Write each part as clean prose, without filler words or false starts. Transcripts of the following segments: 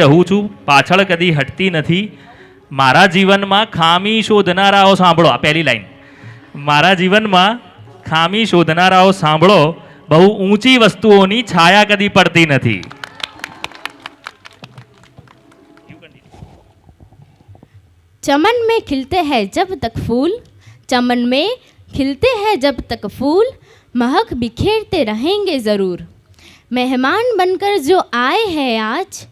રહું છું, પાછળ કદી હટતી નથી. મારા જીવનમાં ખામી શોધનારાઓ સાંભળો. આ પહેલી લાઈન. મારા જીવનમાં ખામી શોધનારાઓ સાંભળો, બહુ ઊંચી વસ્તુઓની છાયા કદી પડતી નથી. चमन में खिलते हैं जब तक फूल, चमन में खिलते हैं जब तक फूल, महक बिखेरते रहेंगे ज़रूर. मेहमान बनकर जो आए हैं आज,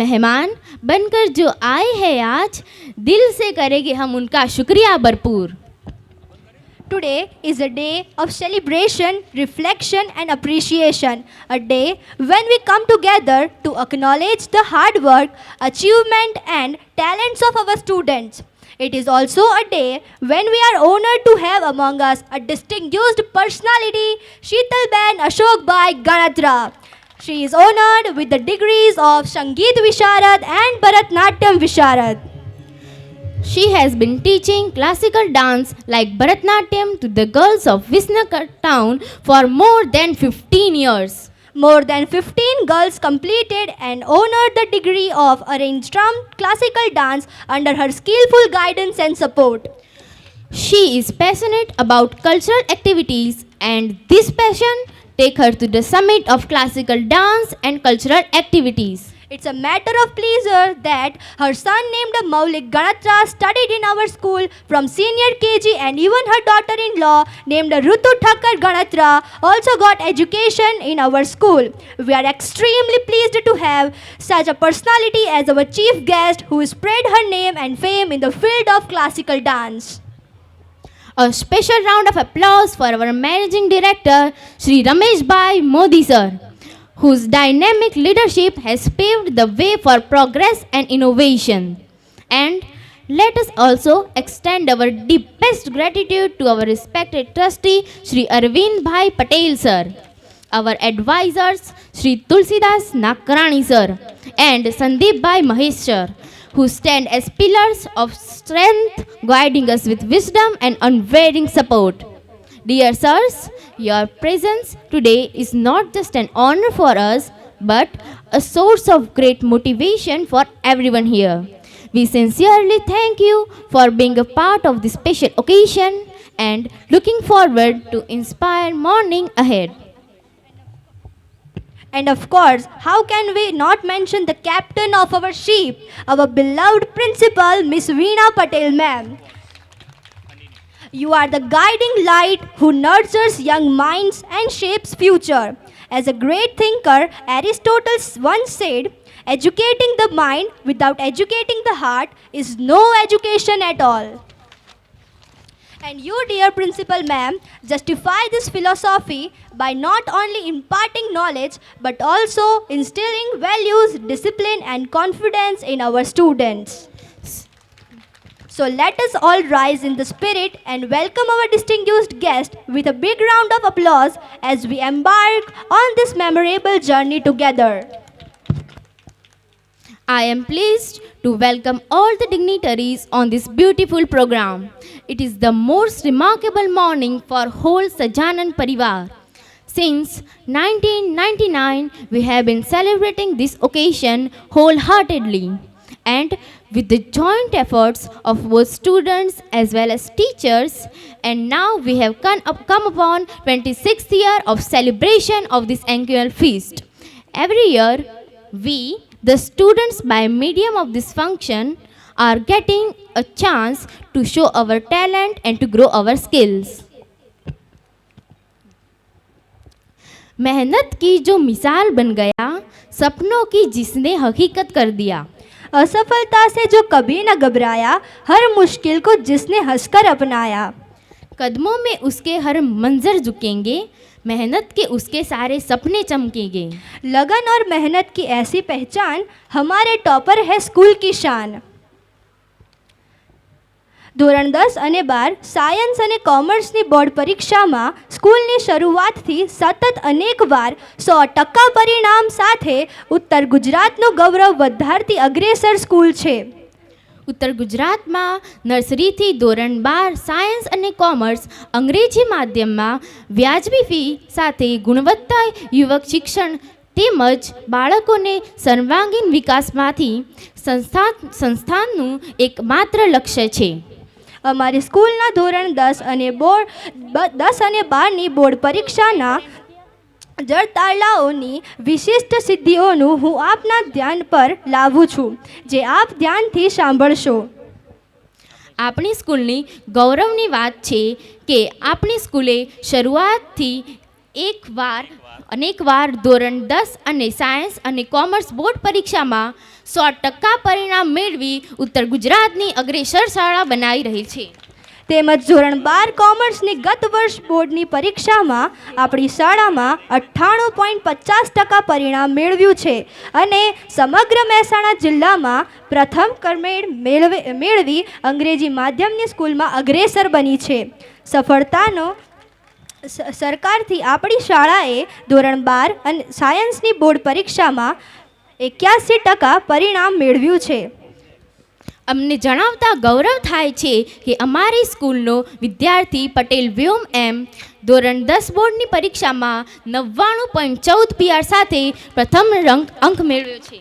मेहमान बनकर जो आए हैं आज, दिल से करेंगे हम उनका शुक्रिया भरपूर. Today is a day of celebration, reflection and appreciation. A day when we come together to acknowledge the hard work, achievement and talents of our students. It is also a day when we are honored to have among us a distinguished personality, Sheetalben Ashokbhai Ganatra. She is honored with the degrees of Sangeet Visharad and Bharatnatyam Visharad. She has been teaching classical dance like Bharatnatyam to the girls of Visnagar town for more than 15 years. More than 15 girls completed and honored the degree of arranged drum classical dance under her skillful guidance and support. She is passionate about cultural activities and this passion take her to the summit of classical dance and cultural activities. It's a matter of pleasure that her son named Maulik Ganatra studied in our school from senior KG and even her daughter-in-law named Rutu Thakkar Ganatra also got education in our school. We are extremely pleased to have such a personality as our chief guest who spread her name and fame in the field of classical dance. A special round of applause for our managing director, Shri Ramesh Bhai Modi sir, whose dynamic leadership has paved the way for progress and innovation. And let us also extend our deepest gratitude to our respected trustee, Shri Arvind Bhai Patel sir, our advisors, Shri Tulsidas Nakrani sir, and Sandeep Bhai Mahesh sir, who stand as pillars of strength, guiding us with wisdom and unwavering support. Dear sirs, your presence today is not just an honor for us, but a source of great motivation for everyone here. We sincerely thank you for being a part of this special occasion and looking forward to inspire morning ahead. And of course, how can we not mention the captain of our ship, our beloved principal, Miss Veena Patel ma'am. You are the guiding light who nurtures young minds and shapes future. As a great thinker, Aristotle once said, educating the mind without educating the heart is no education at all. And you, dear principal ma'am, justify this philosophy by not only imparting knowledge but also instilling values, discipline and confidence in our students. So let us all rise in the spirit and welcome our distinguished guest with a big round of applause as we embark on this memorable journey together. I am pleased to welcome all the dignitaries on this beautiful program. It is the most remarkable morning for whole Sajanan Parivar. Since 1999, we have been celebrating this occasion wholeheartedly. And with the joint efforts of both students as well as teachers, and now we have come upon 26th year of celebration of this annual feast. Every year, we, the students by medium of this function, are getting a chance to show our talent and to grow our skills. मेहनत की जो मिसाल बन गया, सपनों की जिसने हकीकत कर दिया. असफलता से जो कभी न घबराया, हर मुश्किल को जिसने हंसकर अपनाया. कदमों में उसके हर मंजर झुकेंगे, मेहनत के उसके सारे सपने चमकेंगे. लगन और मेहनत की ऐसी पहचान हमारे टॉपर है स्कूल की शान. ધોરણ 10 અને 12 સાયન્સ અને કોમર્સની બોર્ડ પરીક્ષામાં સ્કૂલની શરૂઆતથી સતત અનેકવાર 100% પરિણામ સાથે ઉત્તર ગુજરાતનું ગૌરવ વધારતી અગ્રેસર સ્કૂલ છે. ઉત્તર ગુજરાતમાં નર્સરીથી ધોરણ 12 સાયન્સ અને કોમર્સ અંગ્રેજી માધ્યમમાં વ્યાજબી ફી સાથે ગુણવત્તા યુવક શિક્ષણ તેમજ બાળકોને સર્વાંગીણ વિકાસમાંથી સંસ્થાનનું એકમાત્ર લક્ષ્ય છે. અમારી સ્કૂલના ધોરણ 10 અને 12ની બોર્ડ પરીક્ષાના જળતાળાઓની વિશિષ્ટ સિદ્ધિઓનું હું આપના ધ્યાન પર લાવું છું, જે આપ ધ્યાનથી સાંભળશો. આપણી સ્કૂલની ગૌરવની વાત છે કે આપણી સ્કૂલે શરૂઆતથી અનેકવાર ધોરણ 10 અને સાયન્સ અને કોમર્સ બોર્ડ પરીક્ષામાં 100% પરિણામ મેળવી ઉત્તર ગુજરાતની અગ્રેસર શાળા બનાવી રહી છે. તેમજ ધોરણ 12 કોમર્સની ગત વર્ષ બોર્ડની પરીક્ષામાં આપણી શાળામાં 98.50% પરિણામ મેળવ્યું છે અને સમગ્ર મહેસાણા જિલ્લામાં પ્રથમ ક્રમે મેળવી અંગ્રેજી માધ્યમની સ્કૂલમાં અગ્રેસર બની છે. સફળતાનો સરકારથી આપણી શાળાએ ધોરણ 12 અને સાયન્સની બોર્ડ પરીક્ષામાં 81% પરિણામ મેળવ્યું છે. અમને જણાવતા ગૌરવ થાય છે કે અમારી સ્કૂલનો વિદ્યાર્થી પટેલ વ્યોમ એમ ધોરણ 10 બોર્ડની પરીક્ષામાં 99.14 PR સાથે પ્રથમ અંક મેળવ્યો છે.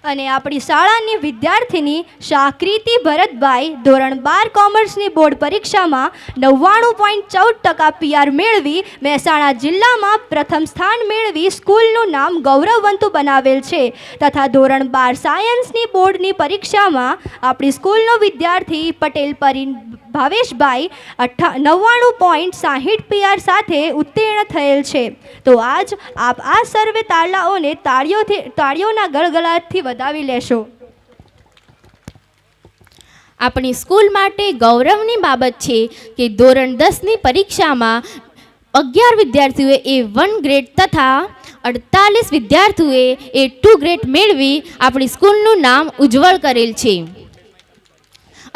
અને આપણી શાળાની વિદ્યાર્થીની શાકૃતિ ભરતભાઈ ધોરણ 12 કોમર્સની બોર્ડ પરીક્ષામાં 99.14% PR મેળવી મહેસાણા જિલ્લામાં પ્રથમ સ્થાન મેળવી સ્કૂલનું નામ ગૌરવવંતું બનાવેલ છે. તથા ધોરણ 12 સાયન્સની બોર્ડની પરીક્ષામાં આપણી સ્કૂલનો વિદ્યાર્થી પટેલ ભાવેશભાઈ 99.60 PR સાથે ઉત્તીર્ણ થયેલ છે. તો આજ આપ આ સર્વે તાળાઓને તાળીઓના ગળગળાટથી વધાવી લેશો. આપણી સ્કૂલ માટે ગૌરવની બાબત છે કે ધોરણ 10ની પરીક્ષામાં 11 વિદ્યાર્થીઓએ A1 ગ્રેડ તથા 48 વિદ્યાર્થીઓએ A2 ગ્રેડ મેળવી આપણી સ્કૂલનું નામ ઉજ્જવળ કરેલ છે.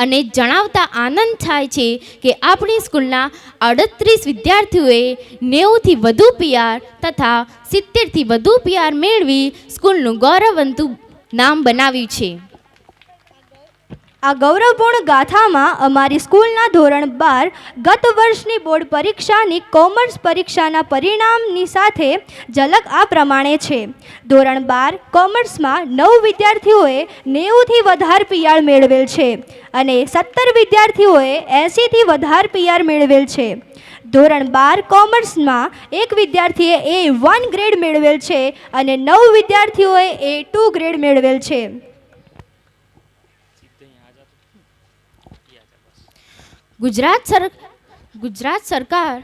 અને જણાવતા આનંદ થાય છે કે આપણી સ્કૂલના 38 વિદ્યાર્થીઓએ 90થી વધુ PR તથા 70થી વધુ PR મેળવી સ્કૂલનું ગૌરવવંતું નામ બનાવ્યું છે. આ ગૌરવપૂર્ણ ગાથામાં અમારી સ્કૂલના ધોરણ 12 ગત વર્ષની બોર્ડ પરીક્ષાની કોમર્સ પરીક્ષાના પરિણામની સાથે ઝલક આ પ્રમાણે છે. ધોરણ 12 કોમર્સમાં 9 વિદ્યાર્થીઓએ 90થી વધારે PR મેળવેલ છે અને 17 વિદ્યાર્થીઓએ 80થી વધારે PR મેળવેલ છે. ધોરણ 12 કોમર્સમાં એક વિદ્યાર્થીએ A1 ગ્રેડ મેળવેલ છે અને 9 વિદ્યાર્થીઓએ A2 ગ્રેડ મેળવેલ છે. ગુજરાત સરકાર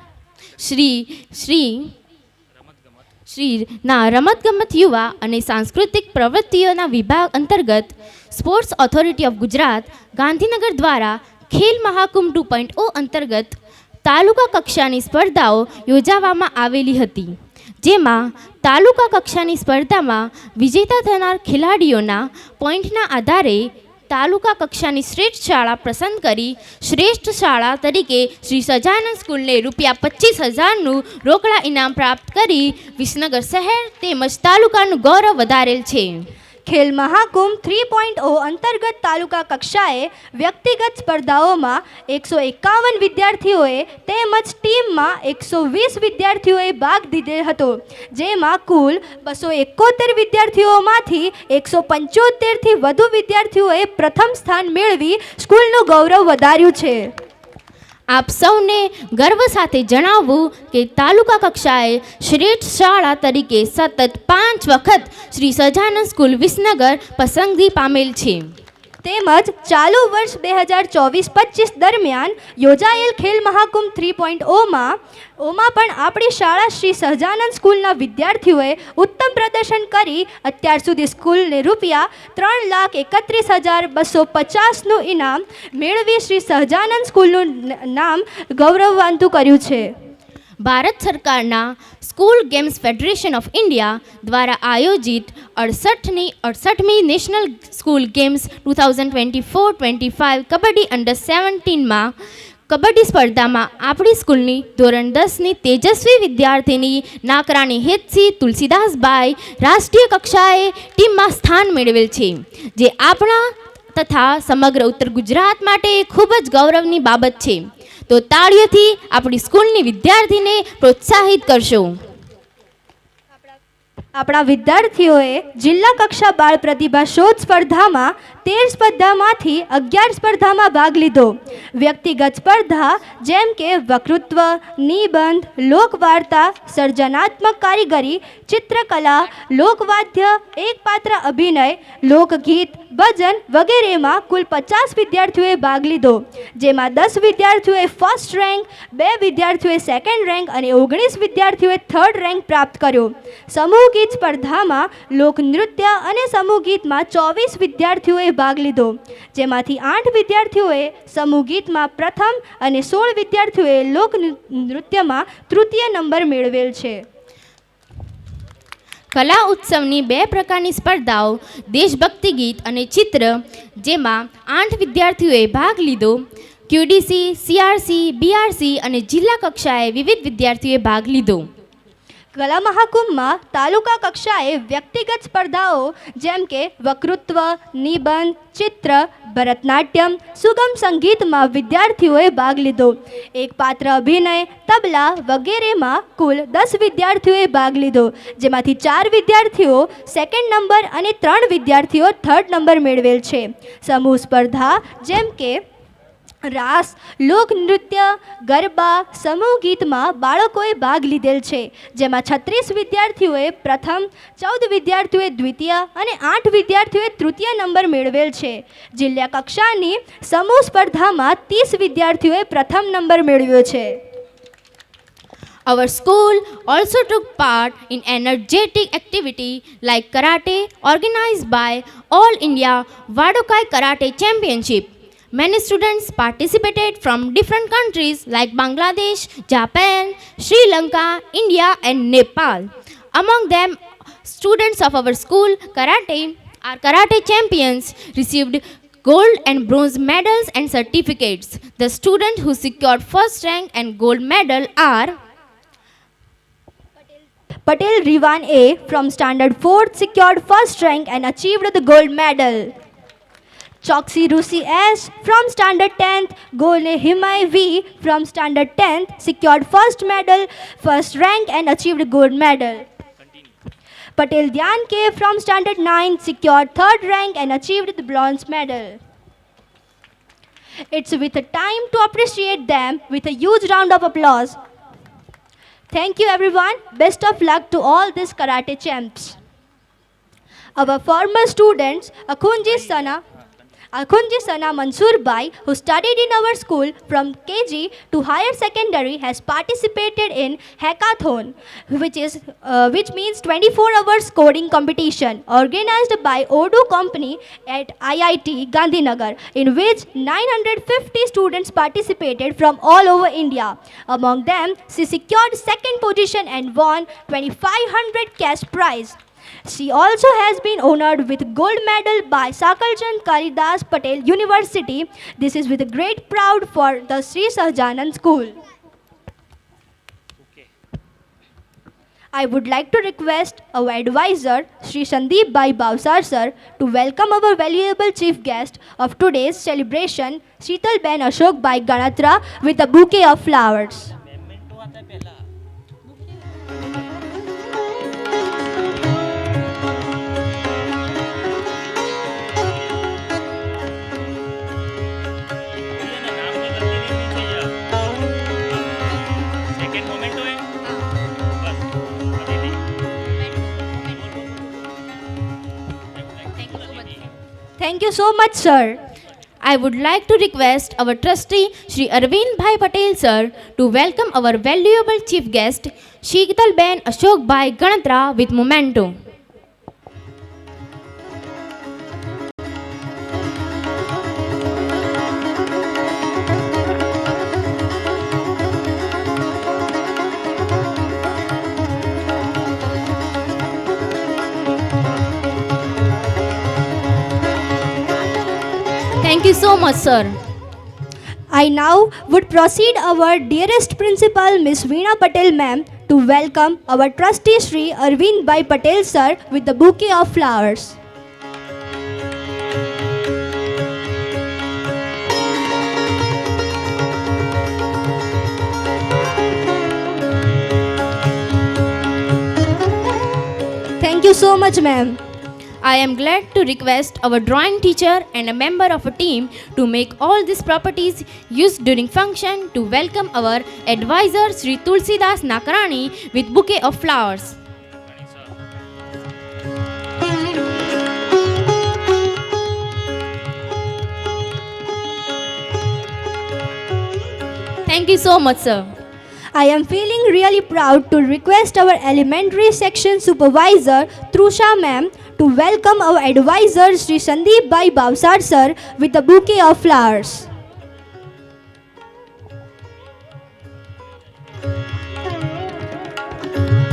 શ્રીના રમતગમત યુવા અને સાંસ્કૃતિક પ્રવૃત્તિઓના વિભાગ અંતર્ગત sports authority of Gujarat Gandhinagar દ્વારા ખેલ મહાકુંભ 2.0 અંતર્ગત તાલુકા કક્ષાની સ્પર્ધાઓ યોજવામાં આવેલી હતી, જેમાં તાલુકા કક્ષાની સ્પર્ધામાં વિજેતા થનાર ખેલાડીઓના પોઈન્ટના આધારે તાલુકા કક્ષાની શ્રેષ્ઠ શાળા પસંદ કરી શ્રેષ્ઠ શાળા તરીકે શ્રી સહજાનંદ સ્કૂલને ₹25,000નું રોકડા ઇનામ પ્રાપ્ત કરી વિસનગર શહેર તેમજ તાલુકાનું ગૌરવ વધારેલ છે. ખેલ મહાકુંભ 3.0 અંતર્ગત તાલુકા કક્ષાએ વ્યક્તિગત સ્પર્ધાઓમાં 151 વિદ્યાર્થીઓએ તેમજ ટીમમાં 120 વિદ્યાર્થીઓએ ભાગ લીધેલ હતો, જેમાં કુલ 271 વિદ્યાર્થીઓમાંથી 175થી વધુ વિદ્યાર્થીઓએ પ્રથમ સ્થાન મેળવી સ્કૂલનું ગૌરવ વધાર્યું છે. આપ સૌને ગર્વ સાથે જણાવવું કે તાલુકા કક્ષાએ શ્રેષ્ઠ શાળા તરીકે સતત 5 વખત શ્રી સહજાનંદ સ્કૂલ વિસનગર પસંદગી પામેલ છે. તેમજ ચાલુ વર્ષ 2024-25 દરમિયાન યોજાયેલ ખેલ મહાકુંભ 3.0માં પણ આપણી શાળા શ્રી સહજાનંદ સ્કૂલના વિદ્યાર્થીઓએ ઉત્તમ પ્રદર્શન કરી અત્યાર સુધી સ્કૂલને ₹3,31,250નું ઇનામ મેળવી શ્રી સહજાનંદ સ્કૂલનું નામ ગૌરવવંતું કર્યું છે. ભારત સરકારના school games federation of India દ્વારા આયોજિત 68મી national school games 2024-25 kabaddi under 17માં કબડ્ડી સ્પર્ધામાં આપણી સ્કૂલની ધોરણ 10ની તેજસ્વી વિદ્યાર્થીની નાકરાણી હેતસિંહ તુલસીદાસભાઈ રાષ્ટ્રીય કક્ષાએ ટીમમાં સ્થાન મેળવેલ છે, જે આપણા તથા સમગ્ર ઉત્તર ગુજરાત માટે ખૂબ જ ગૌરવની બાબત છે. તો તાળીઓથી આપણી સ્કૂલની વિદ્યાર્થીને પ્રોત્સાહિત કરશો. આપણા વિદ્યાર્થીઓએ જિલ્લા કક્ષા બાળ પ્રતિભા શોધ સ્પર્ધામાં 13 સ્પર્ધામાંથી 11 સ્પર્ધામાં ભાગ લીધો. વ્યક્તિગત સ્પર્ધા જેમ કે વક્તૃત્વ, નિબંધ, લોકવાર્તા, સર્જનાત્મક કારીગરી, ચિત્રકલા, લોકવાદ્ય, એકપાત્ર અભિનય, લોકગીત, ભજન વગેરેમાં કુલ 50 વિદ્યાર્થીઓએ ભાગ લીધો, જેમાં 10 વિદ્યાર્થીઓએ ફર્સ્ટ રેન્ક, 2 વિદ્યાર્થીઓએ સેકન્ડ રેન્ક અને 19 વિદ્યાર્થીઓએ થર્ડ રેન્ક પ્રાપ્ત કર્યો. સમૂહ ગીત સ્પર્ધામાં લોકનૃત્ય અને સમૂહ ગીતમાં 24 વિદ્યાર્થીઓએ ભાગ લીધો, જેમાંથી 8 વિદ્યાર્થીઓએ સમૂહ ગીતમાં પ્રથમ અને 16 વિદ્યાર્થીઓએ લોકનૃત્યમાં તૃતીય નંબર મેળવેલ છે. કલા ઉત્સવની 2 પ્રકારની સ્પર્ધાઓ દેશભક્તિ ગીત અને ચિત્ર, જેમાં 8 વિદ્યાર્થીઓએ ભાગ લીધો. ક્યુડીસી, સીઆરસી, બીઆરસી અને જિલ્લા કક્ષાએ વિવિધ વિદ્યાર્થીઓએ ભાગ લીધો. કલા મહાકુંભમાં તાલુકા કક્ષાએ વ્યક્તિગત સ્પર્ધાઓ જેમ કે વક્તૃત્વ, નિબંધ, ચિત્ર, ભરતનાટ્યમ, સુગમ સંગીતમાં વિદ્યાર્થીઓએ ભાગ લીધો. એકપાત્ર અભિનય, તબલા વગેરેમાં કુલ 10 વિદ્યાર્થીઓએ ભાગ લીધો, જેમાંથી 4 વિદ્યાર્થીઓ સેકન્ડ નંબર અને 3 વિદ્યાર્થીઓ થર્ડ નંબર મેળવેલ છે. સમૂહ સ્પર્ધા જેમ કે રાસ, લોકનૃત્ય, ગરબા, સમૂહ ગીતમાં બાળકોએ ભાગ લીધેલ છે, જેમાં 36 વિદ્યાર્થીઓએ પ્રથમ, 14 વિદ્યાર્થીઓએ દ્વિતીય અને 8 વિદ્યાર્થીઓએ તૃતીય નંબર મેળવેલ છે. જિલ્લા કક્ષાની સમૂહ સ્પર્ધામાં 30 વિદ્યાર્થીઓએ પ્રથમ નંબર મેળવ્યો છે. Our school also took part in energetic activity like karate organized by All India Wadokai Karate Championship. Many students participated from different countries like Bangladesh, Japan, Sri Lanka, India and Nepal. Among them, students of our school our karate champions received gold and bronze medals and certificates. The students who secured first rank and gold medal are Patel Rivan A from standard 4th secured first rank and achieved the gold medal. Choksi Rusi S from standard 10th, Gole Himai V from standard 10th secured first rank and achieved gold medal. Patel Dhyan K from standard 9th secured third rank and achieved the bronze medal. It's with a time to appreciate them with a huge round of applause. Thank you everyone. Best of luck to all these karate champs. Our former students Akhunji Sana Mansoor Bai, who studied in our school from KG to higher secondary, has participated in hackathon, which means 24 hours coding competition organized by Odoo Company at IIT Gandhinagar, in which 950 students participated from all over India. Among them, she secured second position and won 2500 cash prize. She also has been honored with gold medal by Sakalchand Kalidas Patel University. This is with a great pride for the Sri Sahjanand School. I would like to request our advisor, Sri Sandeep Bhai Bhavsar sir, to welcome our valuable chief guest of today's celebration, Sheetal Ben Ashok Bhai Ganatra, with a bouquet of flowers. Thank you so much, sir. I would like to request our trustee Shri Arvind Bhai Patel sir to welcome our valuable chief guest Sheetal Ben Ashok Bhai Ganatra with memento. Thank you so much, sir. I now would proceed our dearest principal, Miss Veena Patel ma'am, to welcome our trustee Shri Arvind Bhai Patel sir with the bouquet of flowers. Thank so much, ma'am. I am glad to request our drawing teacher and a member of a team to make all these properties used during function to welcome our advisor Sri Tulsidas Nakarani with bouquet of flowers. Thank you so much, sir. I am feeling really proud to request our elementary section supervisor Trusha ma'am to welcome our advisor Sri Sandeep Bhai Bavsar sir with a bouquet of flowers.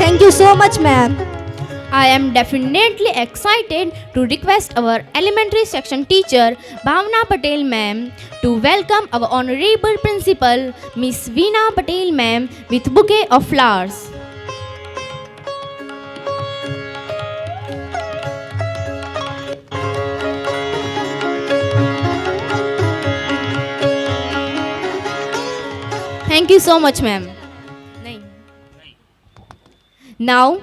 Thank you so much, ma'am. I am definitely excited to request our elementary section teacher Bhavna Patel ma'am to welcome our honorable principal Miss Veena Patel ma'am with bouquet of flowers. Thank you so much, ma'am. Now,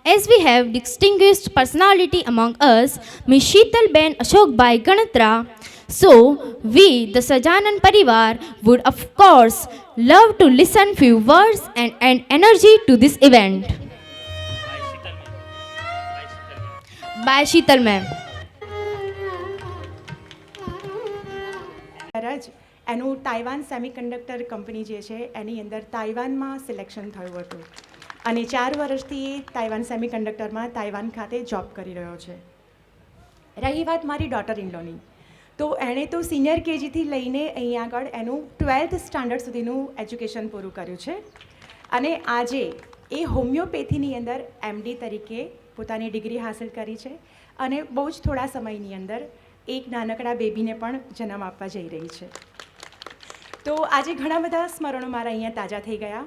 as we have distinguished personality among us, Ms. Sheetal Ben Ashok Bhai Ganatra, so we, the Sajanan Parivar, would of course love to listen few words and energy to this event. By Sheetal ma'am. જ એનું Taiwan semiconductor company જે છે એની અંદર તાઇવાનમાં selection થયું હતું અને 4 વર્ષથી એ Taiwan સેમિકન્ડક્ટરમાં Taiwan ખાતે જોબ કરી રહ્યો છે. રહી વાત મારી ડોટર ઇનલોની, તો એણે તો સિનિયર કેજીથી લઈને અહીં આગળ એનું 12th સ્ટાન્ડર્ડ સુધીનું એજ્યુકેશન પૂરું કર્યું છે અને આજે એ હોમિયોપેથીની અંદર MD તરીકે પોતાની ડિગ્રી હાંસલ કરી છે અને બહુ જ થોડા સમયની અંદર એક નાનકડા બેબીને પણ જન્મ આપવા જઈ રહી છે. તો આજે ઘણા બધા સ્મરણો મારા અહીંયા તાજા થઈ ગયા.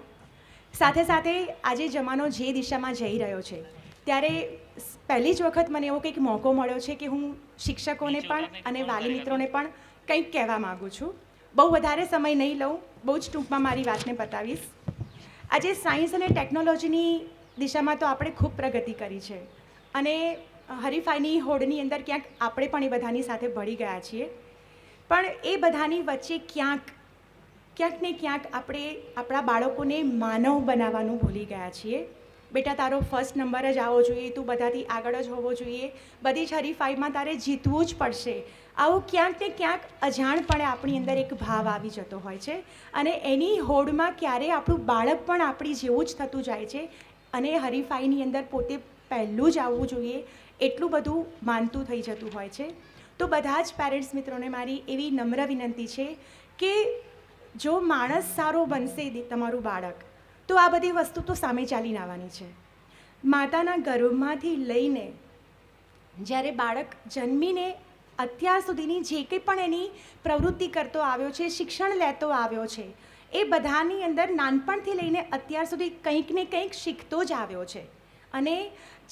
સાથે સાથે આજે જમાનો જે દિશામાં જઈ રહ્યો છે ત્યારે પહેલી જ વખત મને એવો કંઈક મોકો મળ્યો છે કે હું શિક્ષકોને પણ અને વાલી મિત્રોને પણ કંઈક કહેવા માગું છું. બહુ વધારે સમય નહીં લઉં, બહુ જ ટૂંકમાં મારી વાતને પતાવીશ. આજે સાયન્સ અને ટેકનોલોજીની દિશામાં તો આપણે ખૂબ પ્રગતિ કરી છે અને હરીફાઈની હોડની અંદર ક્યાંક આપણે પણ એ બધાની સાથે ભળી ગયા છીએ, પણ એ બધાની વચ્ચે ક્યાંક ને ક્યાંક આપણે આપણા બાળકોને માનવ બનાવવાનું ભૂલી ગયા છીએ. બેટા તારો ફર્સ્ટ નંબર જ આવવો જોઈએ, તું બધાથી આગળ જ હોવો જોઈએ, બધી જ હરીફાઈમાં તારે જીતવું જ પડશે, આવું ક્યાંક ને ક્યાંક અજાણપણે આપણી અંદર એક ભાવ આવી જતો હોય છે અને એની હોડમાં ક્યારે આપણું બાળક પણ આપણી જેવું જ થતું જાય છે અને હરીફાઈની અંદર પોતે પહેલું જ આવવું જોઈએ એટલું બધું માનતું થઈ જતું હોય છે. તો બધા જ પેરેન્ટ્સ મિત્રોને મારી એવી નમ્ર વિનંતી છે કે જો માણસ સારો બનશે તમારું બાળક, તો આ બધી વસ્તુ તો સામે ચાલીને આવવાની છે. માતાના ગર્ભમાંથી લઈને જ્યારે બાળક જન્મીને અત્યાર સુધીની જે કંઈ પણ એની પ્રવૃત્તિ કરતો આવ્યો છે, શિક્ષણ લેતો આવ્યો છે, એ બધાની અંદર નાનપણથી લઈને અત્યાર સુધી કંઈક ને કંઈક શીખતો જ આવ્યો છે અને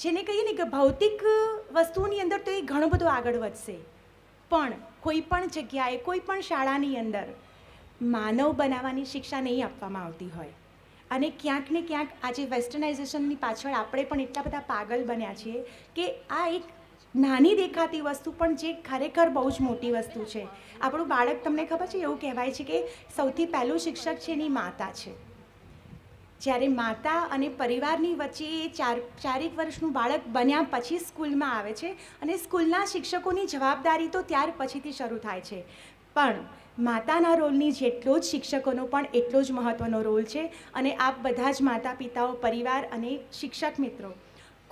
જેને કહીએ ને કે ભૌતિક વસ્તુની અંદર તો એ ઘણો બધો આગળ વધશે, પણ કોઈ પણ જગ્યાએ કોઈ પણ શાળાની અંદર માનવ બનાવવાની શિક્ષા નહીં આપવામાં આવતી હોય અને ક્યાંક ને ક્યાંક આજે વેસ્ટર્નાઇઝેશનની પાછળ આપણે પણ એટલા બધા પાગલ બન્યા છીએ કે આ એક નાની દેખાતી વસ્તુ પણ જે ખરેખર બહુ જ મોટી વસ્તુ છે. આપણું બાળક, તમને ખબર છે, એવું કહેવાય છે કે સૌથી પહેલું શિક્ષક છે એની માતા છે. જ્યારે માતા અને પરિવારની વચ્ચે એ 4 વર્ષનું બાળક બન્યા પછી સ્કૂલમાં આવે છે અને સ્કૂલના શિક્ષકોની જવાબદારી તો ત્યાર પછીથી શરૂ થાય છે, પણ માતાના રોલની જેટલો જ શિક્ષકોનો પણ એટલો જ મહત્ત્વનો રોલ છે અને આપ બધા જ માતા પિતાઓ, પરિવાર અને શિક્ષક મિત્રો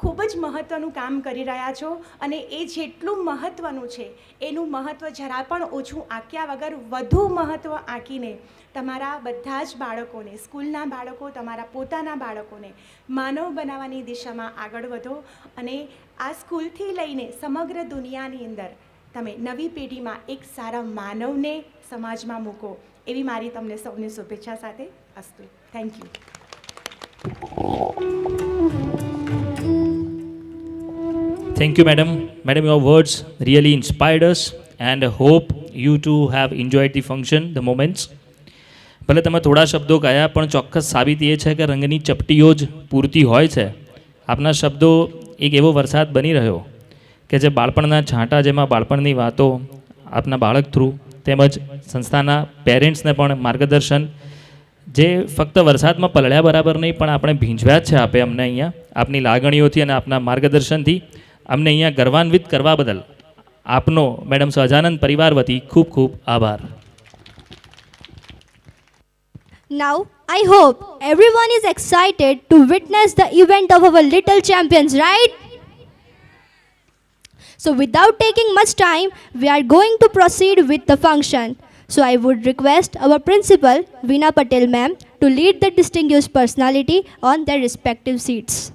ખૂબ જ મહત્ત્વનું કામ કરી રહ્યા છો અને એ જેટલું મહત્ત્વનું છે એનું મહત્ત્વ જરા પણ ઓછું આંક્યા વગર વધુ મહત્ત્વ આંકીને તમારા બધા જ બાળકોને, સ્કૂલના બાળકો, તમારા પોતાના બાળકોને માનવ બનાવવાની દિશામાં આગળ વધો અને આ સ્કૂલથી લઈને સમગ્ર દુનિયાની અંદર તમે નવી પેઢીમાં એક સારા માનવને સમાજમાં મૂકો એવી મારી તમને સૌને શુભેચ્છા સાથે અસ્તુ. Thank you. Thank you, madam. Madam, your words really inspired us and hope you too have enjoyed the function, the moments. ભલે તમે થોડા શબ્દો કયા, પણ ચોક્કસ સાબિત એ છે કે રંગની ચપટીઓ જ પૂરતી હોય છે. આપના શબ્દો એક એવો વરસાદ બની રહ્યો કે જે બાળપણના છાંટા, જેમાં બાળપણની વાતો આપના બાળક થ્રુ તેમજ સંસ્થાના પેરેન્ટ્સને પણ માર્ગદર્શન, જે ફક્ત વરસાદમાં પલળ્યા બરાબર નહીં પણ આપણે ભીંજવ્યા જ છે આપે અમને અહીંયા આપની લાગણીઓથી અને આપના માર્ગદર્શનથી અમને અહીંયા ગર્વાન્વિત કરવા બદલ આપનો મેડમ સહજાનંદ પરિવાર વતી ખૂબ ખૂબ આભાર. Now, I hope everyone is excited to witness the event of our little champions, right? So, without taking much time, we are going to proceed with the function. So, I would request our principal, Veena Patel ma'am, to lead the distinguished personality on their respective seats.